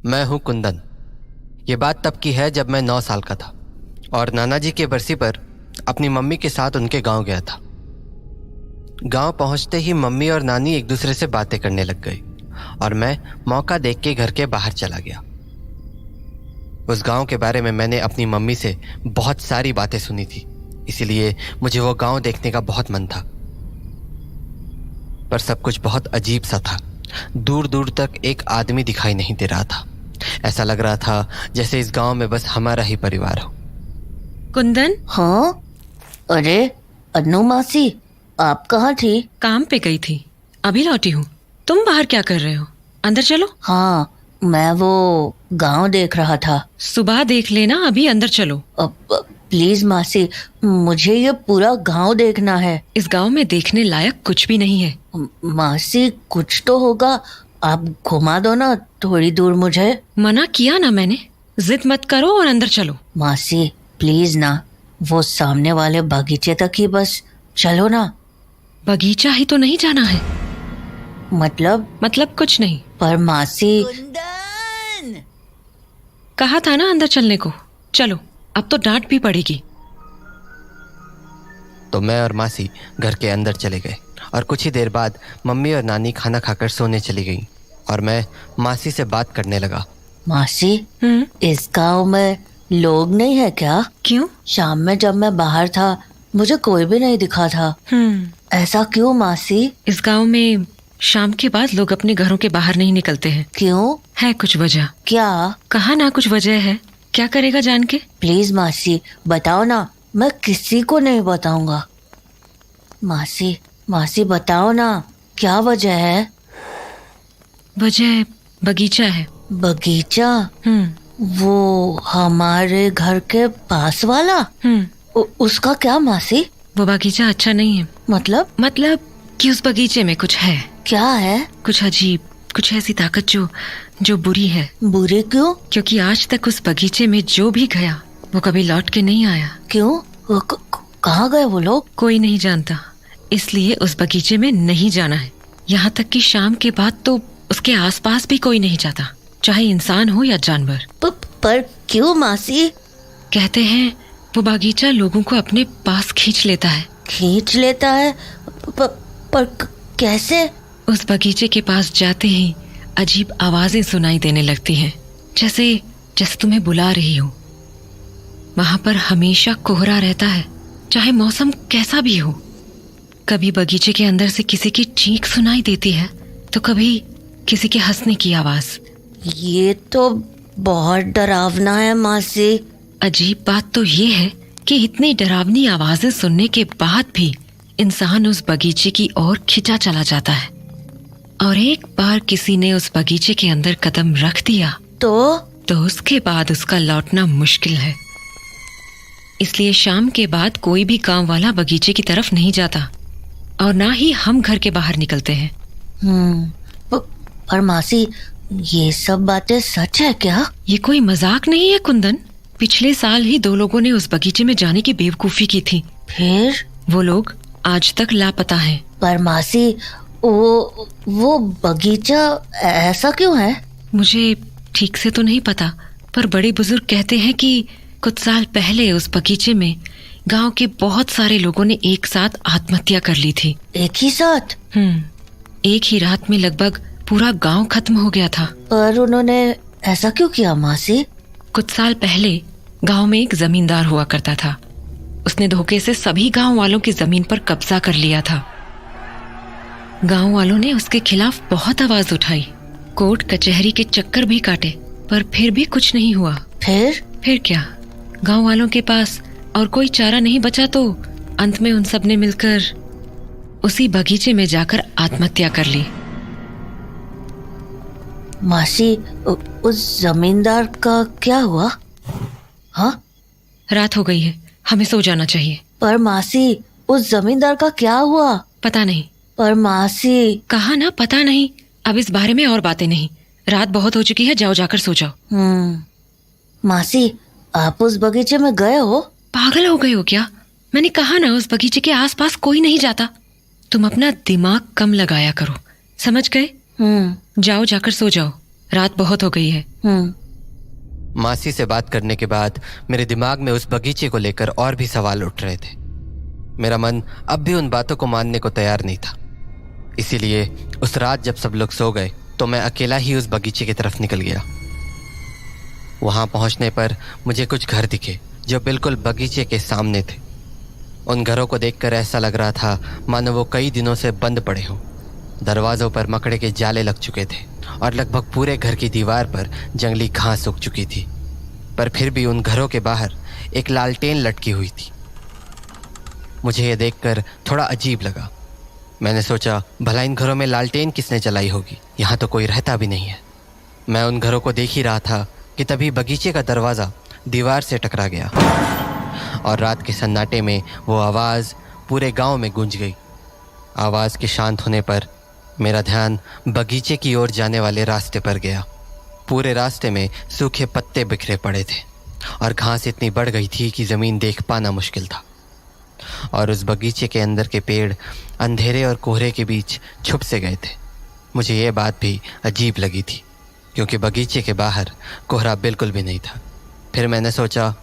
मैं हूं कुंदन। ये बात तब की है जब मैं 9 साल का था और नाना जी की बरसी पर अपनी मम्मी के साथ उनके गांव गया था। गांव पहुंचते ही मम्मी और नानी एक दूसरे से बातें करने लग गई और मैं मौका देख के घर के बाहर चला गया। उस गांव के बारे में मैंने अपनी मम्मी से बहुत सारी बातें सुनी थी, इसीलिए मुझे वो गांव देखने का बहुत मन था। पर सब कुछ बहुत अजीब सा था। दूर दूर तक एक आदमी दिखाई नहीं दे रहा था। ऐसा लग रहा था जैसे इस गांव में बस हमारा ही परिवार हो। कुंदन। हाँ, अरे अन्नू मासी, आप कहाँ थी? काम पे गई थी, अभी लौटी हूँ। तुम बाहर क्या कर रहे हो? अंदर चलो। हाँ, मैं वो गांव देख रहा था। सुबह देख लेना, अभी अंदर चलो। प्लीज मासी, मुझे ये पूरा गांव देखना है। इस गांव में देखने लायक कुछ भी नहीं है। मासी, कुछ तो होगा, आप घुमा दो ना थोड़ी दूर मुझे। मना किया ना मैंने, जिद मत करो और अंदर चलो। मासी प्लीज ना, वो सामने वाले बगीचे तक ही बस चलो ना। बगीचा ही तो नहीं जाना है। मतलब कुछ नहीं। पर मासी। कुंदन! कहा था ना अंदर चलने को। चलो, अब तो डांट भी पड़ेगी। तो मैं और मासी घर के अंदर चले गए और कुछ ही देर बाद मम्मी और नानी खाना खाकर सोने चली गईं और मैं मासी से बात करने लगा। मासी, इस गांव में लोग नहीं है क्या? क्यों? शाम में जब मैं बाहर था मुझे कोई भी नहीं दिखा था। ऐसा क्यों मासी? इस गांव में शाम के बाद लोग अपने घरों के बाहर नहीं निकलते हैं। क्यों? है कुछ वजह। क्या? कहा ना कुछ वजह है। क्या करेगा जान के? प्लीज मासी बताओ ना, मैं किसी को नहीं बताऊंगा। मासी बताओ ना, क्या वजह है? वजह बगीचा है। बगीचा? वो हमारे घर के पास वाला? उसका क्या मासी? वो बगीचा अच्छा नहीं है। मतलब कि उस बगीचे में कुछ है। क्या है? कुछ अजीब, कुछ ऐसी ताकत जो बुरी है। बुरी क्यों? क्योंकि आज तक उस बगीचे में जो भी गया वो कभी लौट के नहीं आया। क्यों? कहाँ गए वो लोग? कोई नहीं जानता, इसलिए उस बगीचे में नहीं जाना है। यहाँ तक कि शाम के बाद तो उसके आसपास भी कोई नहीं जाता, चाहे इंसान हो या जानवर। पर क्यों मासी? कहते हैं वो बगीचा लोगों को अपने पास खींच लेता है। खींच लेता है? पर कैसे? उस बगीचे के पास जाते ही अजीब आवाजें सुनाई देने लगती हैं, जैसे तुम्हें बुला रही हो। वहां पर हमेशा कोहरा रहता है, चाहे मौसम कैसा भी हो। कभी बगीचे के अंदर से किसी की चीख सुनाई देती है तो कभी किसी के हंसने की आवाज। ये तो बहुत डरावना है मासी। अजीब बात तो ये है कि इतनी डरावनी आवाजें सुनने के बाद भी इंसान उस बगीचे की ओर खिंचा चला जाता है। और एक बार किसी ने उस बगीचे के अंदर कदम रख दिया तो उसके बाद उसका लौटना मुश्किल है। इसलिए शाम के बाद कोई भी गांव वाला बगीचे की तरफ नहीं जाता और ना ही हम घर के बाहर निकलते हैं। पर मासी, ये सब बातें सच है क्या? ये कोई मजाक नहीं है कुंदन। पिछले साल ही 2 लोगों ने उस बगीचे में जाने की बेवकूफी की थी। फिर? वो लोग आज तक लापता हैं। पर मासी, वो बगीचा ऐसा क्यों है? मुझे ठीक से तो नहीं पता, पर बड़े बुजुर्ग कहते हैं कि कुछ साल पहले उस बगीचे में गांव के बहुत सारे लोगों ने एक साथ आत्महत्या कर ली थी। एक ही साथ? एक ही रात में लगभग पूरा गांव खत्म हो गया था। पर उन्होंने ऐसा क्यों किया मासी? कुछ साल पहले गांव में एक जमींदार हुआ करता था। उसने धोखे से सभी गांव वालों की जमीन पर कब्जा कर लिया था। गांव वालों ने उसके खिलाफ बहुत आवाज उठाई, कोर्ट कचहरी के चक्कर भी काटे, पर फिर भी कुछ नहीं हुआ। फिर क्या, गांव वालों के पास और कोई चारा नहीं बचा तो अंत में उन सब ने मिलकर उसी बगीचे में जाकर आत्महत्या कर ली। मासी, उस जमींदार का क्या हुआ? हाँ? रात हो गई है, हमें सो जाना चाहिए। पर मासी, उस जमींदार का क्या हुआ? पता नहीं। पर मासी। कहा ना पता नहीं। अब इस बारे में और बातें नहीं, रात बहुत हो चुकी है, जाओ जाकर सो जाओ। मासी, आप उस बगीचे में गए हो? पागल हो गए हो क्या? मैंने कहा ना उस बगीचे के आसपास कोई नहीं जाता। तुम अपना दिमाग कम लगाया करो, समझ गए? जाओ जाकर सो जाओ, रात बहुत हो गई है। मासी से बात करने के बाद मेरे दिमाग में उस बगीचे को लेकर और भी सवाल उठ रहे थे। मेरा मन अब भी उन बातों को मानने को तैयार नहीं था। इसीलिए उस रात जब सब लोग सो गए तो मैं अकेला ही उस बगीचे की तरफ निकल गया। वहां पहुंचने पर मुझे कुछ घर दिखे जो बिल्कुल बगीचे के सामने थे। उन घरों को देखकर ऐसा लग रहा था मानो वो कई दिनों से बंद पड़े हों। दरवाजों पर मकड़े के जाले लग चुके थे और लगभग पूरे घर की दीवार पर जंगली घास उग चुकी थी, पर फिर भी उन घरों के बाहर एक लालटेन लटकी हुई थी। मुझे यह देखकर थोड़ा अजीब लगा। मैंने सोचा भला इन घरों में लालटेन किसने जलाई होगी, यहाँ तो कोई रहता भी नहीं है। मैं उन घरों को देख ही रहा था कि तभी बगीचे का दरवाज़ा दीवार से टकरा गया और रात के सन्नाटे में वो आवाज़ पूरे गांव में गूंज गई। आवाज़ के शांत होने पर मेरा ध्यान बगीचे की ओर जाने वाले रास्ते पर गया। पूरे रास्ते में सूखे पत्ते बिखरे पड़े थे और घास इतनी बढ़ गई थी कि ज़मीन देख पाना मुश्किल था। और उस बगीचे के अंदर के पेड़ अंधेरे और कोहरे के बीच छुप से गए थे। मुझे ये बात भी अजीब लगी थी क्योंकि बगीचे के बाहर कोहरा बिल्कुल भी नहीं था। फिर मैंने सोचा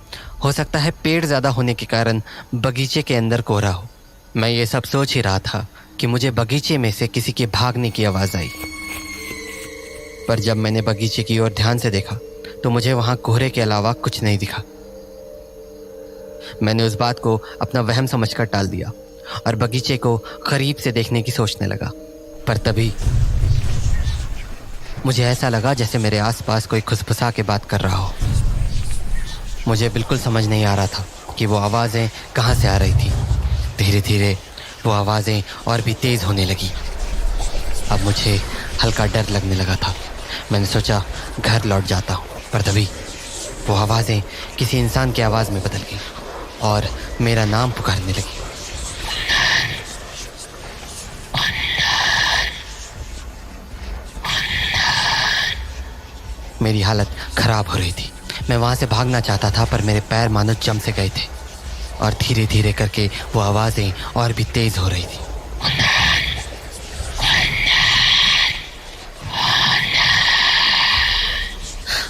हो सकता है पेड़ ज़्यादा होने के कारण बगीचे के अंदर कोहरा हो। मैं ये सब सोच ही रहा था कि मुझे बगीचे में से किसी के भागने की आवाज़ आई, पर जब मैंने बगीचे की ओर ध्यान से देखा तो मुझे वहाँ कोहरे के अलावा कुछ नहीं दिखा। मैंने उस बात को अपना वहम समझकर टाल दिया और बगीचे को करीब से देखने की सोचने लगा। पर तभी मुझे ऐसा लगा जैसे मेरे आसपास कोई खुसफुसा के बात कर रहा हो। मुझे बिल्कुल समझ नहीं आ रहा था कि वो आवाज़ें कहाँ से आ रही थी। धीरे धीरे वो आवाज़ें और भी तेज़ होने लगी। अब मुझे हल्का डर लगने लगा था। मैंने सोचा घर लौट जाता हूँ, पर तभी वो आवाज़ें किसी इंसान की आवाज़ में बदल गई और मेरा नाम पुकारने लगी। मेरी हालत खराब हो रही थी। मैं वहाँ से भागना चाहता था पर मेरे पैर मानो जम से गए थे और धीरे धीरे करके वो आवाज़ें और भी तेज़ हो रही थी।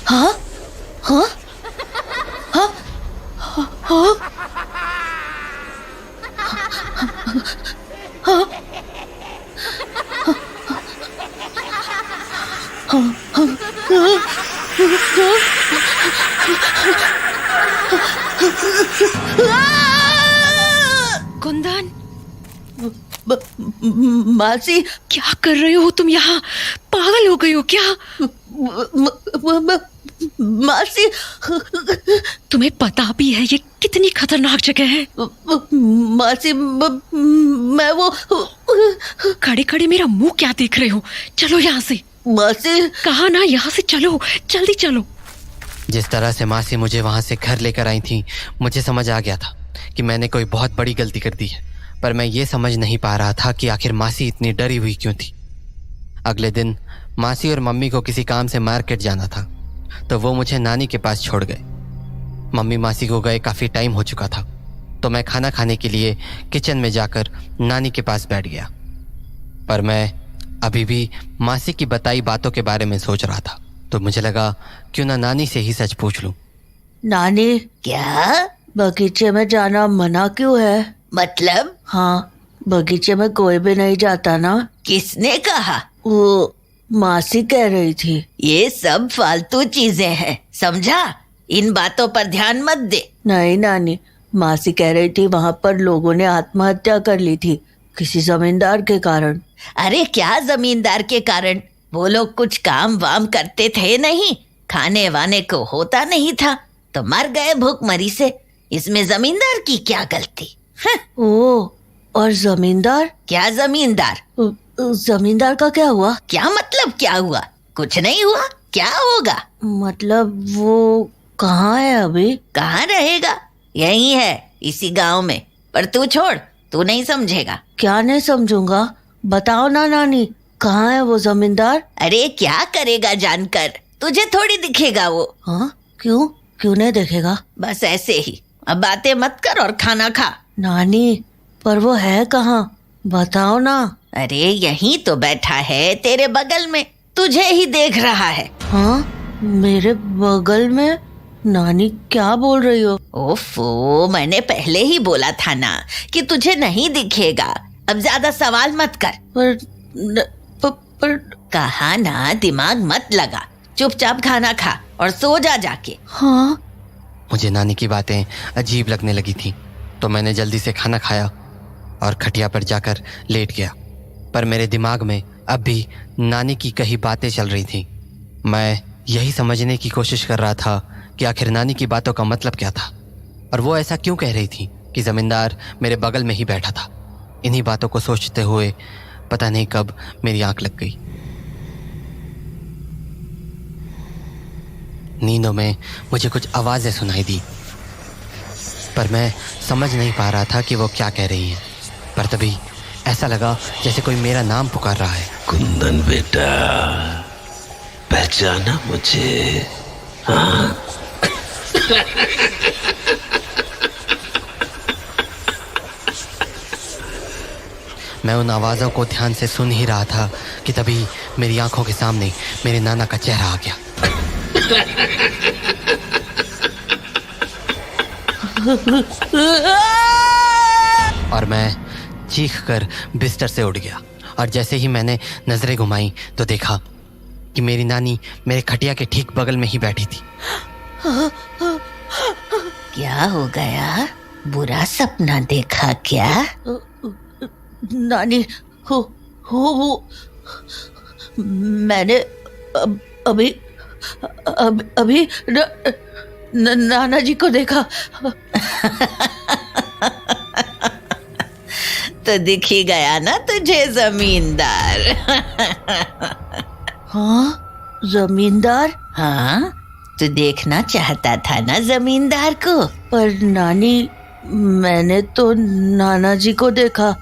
हाँ हाँ हाँ हाँ कुंदन, मासी, क्या कर रहे हो तुम यहाँ? पागल हो गई हो क्या? मासी, तुम्हें पता भी है ये कितनी खतरनाक जगह है? मासी, मैं वो खड़े खड़े मेरा मुंह क्या देख रहे हो? चलो यहाँ से। मासी, कहा ना यहाँ से चलो, जल्दी चलो। जिस तरह से मासी मुझे वहाँ से घर लेकर आई थी, मुझे समझ आ गया था कि मैंने कोई बहुत बड़ी गलती कर दी है, पर मैं ये समझ नहीं पा रहा था कि आखिर मासी इतनी डरी हुई क्यों थी। अगले दिन मासी और मम्मी को किसी काम से मार्केट जाना था, तो वो मुझे नानी के पास छोड़ गए। मम्मी मासी को गए काफ़ी टाइम हो चुका था, तो मैं खाना खाने के लिए किचन में जाकर नानी के पास बैठ गया। पर मैं अभी भी मासी की बताई बातों के बारे में सोच रहा था, तो मुझे लगा क्यों ना नानी से ही सच पूछ लूं। नानी, क्या बगीचे में जाना मना क्यों है? मतलब? हाँ, बगीचे में कोई भी नहीं जाता ना। किसने कहा? वो मासी कह रही थी। ये सब फालतू चीजें हैं, समझा? इन बातों पर ध्यान मत दे। नहीं नानी, मासी कह रही थी वहाँ पर लोगों ने आत्महत्या कर ली थी किसी जमींदार के कारण। अरे क्या जमींदार के कारण? वो लोग कुछ काम वाम करते थे नहीं, खाने वाने को होता नहीं था तो मर गए भूखमरी से। इसमें जमींदार की क्या गलती? ओ, और जमींदार? क्या जमींदार? जमींदार का क्या हुआ? क्या मतलब क्या हुआ? कुछ नहीं हुआ, क्या होगा? मतलब वो कहाँ है अभी? कहाँ रहेगा? यही है, इसी गांव में। पर तू छोड़, तू नहीं समझेगा। क्या नहीं समझूंगा? बताओ ना नानी, कहाँ है वो जमींदार? अरे क्या करेगा जानकर, तुझे थोड़ी दिखेगा वो। हाँ, क्यों? क्यों नहीं दिखेगा? बस ऐसे ही। अब बातें मत कर और खाना खा। नानी, पर वो है कहाँ? बताओ ना। अरे यहीं तो बैठा है तेरे बगल में, तुझे ही देख रहा है। हाँ, मेरे बगल में नानी क्या बोल रही हो? ओफो, मैंने पहले ही बोला था ना कि तुझे नहीं दिखेगा। अब ज्यादा सवाल मत कर। पर कहा ना, दिमाग मत लगा, चुपचाप खाना खा और सो जा जाके। हाँ। मुझे नानी की बातें अजीब लगने लगी थी, तो मैंने जल्दी से खाना खाया और खटिया पर जाकर लेट गया। पर मेरे दिमाग में अब भी नानी की कही बातें चल रही थी। मैं यही समझने की कोशिश कर रहा था कि आखिर नानी की बातों का मतलब क्या था, और वो ऐसा क्यों कह रही थी कि जमींदार मेरे बगल में ही बैठा था। इन्हीं बातों को सोचते हुए पता नहीं कब मेरी आंख लग गई। नींदों में मुझे कुछ आवाजें सुनाई दी, पर मैं समझ नहीं पा रहा था कि वो क्या कह रही हैं। पर तभी ऐसा लगा जैसे कोई मेरा नाम पुकार रहा है। कुंदन बेटा, पहचाना मुझे? हाँ? मैं उन आवाज़ों को ध्यान से सुन ही रहा था कि तभी मेरी आंखों के सामने मेरे नाना का चेहरा आ गया। और मैं चीख कर बिस्तर से उठ गया, और जैसे ही मैंने नजरें घुमाई तो देखा कि मेरी नानी मेरे खटिया के ठीक बगल में ही बैठी थी। क्या हो गया? बुरा सपना देखा क्या? नानी हो मैंने अभी नाना जी को देखा। तो दिख ही गया ना तुझे जमींदार। हाँ, जमींदार? हाँ, तू देखना चाहता था ना जमींदार को? पर नानी, मैंने तो नाना जी को देखा।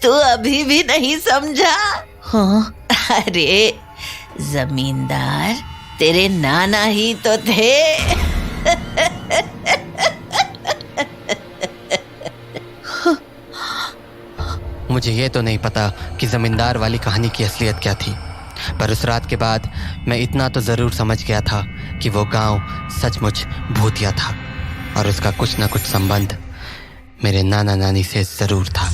तू अभी भी नहीं समझा? हाँ। अरे जमींदार तेरे नाना ही तो थे। मुझे ये तो नहीं पता कि जमींदार वाली कहानी की असलियत क्या थी, पर उस रात के बाद मैं इतना तो ज़रूर समझ गया था कि वो गांव सचमुच भूतिया था, और उसका कुछ ना कुछ संबंध मेरे नाना नानी से ज़रूर था।